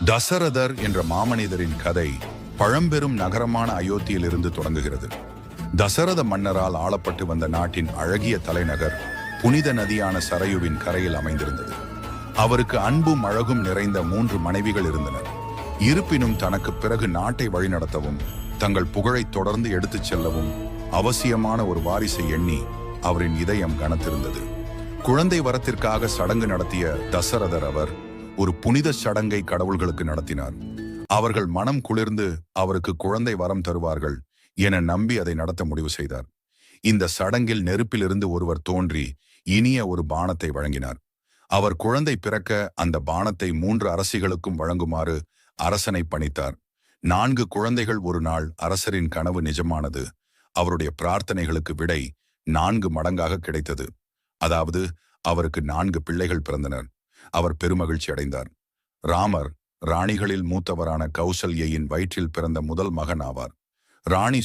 தசரதர் என்ற மாமனிதரின் கதை பழம்பெரும் நகரமான அயோத்தியிலிருந்து தொடங்குகிறது. தசரத மன்னரால் ஆளப்பட்டு வந்த நாட்டின் அழகிய தலைநகர் புனித நதியான சரையுவின் கரையில் அமைந்திருந்தது. அவருக்கு அன்பும் அழகும் நிறைந்த 3 மனைவிகள் இருந்தனர். இருப்பினும் தனக்கு பிறகு நாட்டை வழிநடத்தவும் தங்கள் புகழை தொடர்ந்து எடுத்துச் செல்லவும் அவசியமான ஒரு வாரிசை எண்ணி அவரின் இதயம் கனத்திருந்தது. குழந்தை வரத்திற்காக சடங்கு நடத்திய தசரதர் ஒரு புனித சடங்கை கடவுள்களுக்கு நடத்தினார். அவர்கள் மனம் குளிர்ந்து அவருக்கு குழந்தை வரம் தருவார்கள் என நம்பி அதை நடத்த முடிவு செய்தார். இந்த சடங்கில் நெருப்பிலிருந்து ஒருவர் தோன்றி இனிய ஒரு பானத்தை வழங்கினார். அவர் குழந்தை பிறக்க அந்த பானத்தை 3 அரசிகளுக்கும் வழங்குமாறு அரசனை பணித்தார். 4 குழந்தைகள் ஒரு நாள் அரசரின் கனவு நிஜமானது. அவருடைய பிரார்த்தனைகளுக்கு விடை 4 மடங்காக கிடைத்தது. அதாவது அவருக்கு 4 பிள்ளைகள் பிறந்தனர். அவர் பெருமகிழ்ச்சி அடைந்தார். ராமர் ராணிகளில் மூத்தவரான கௌசல்யின் வயிற்றில் பிறந்த முதல் மகன் ஆவார். ராணி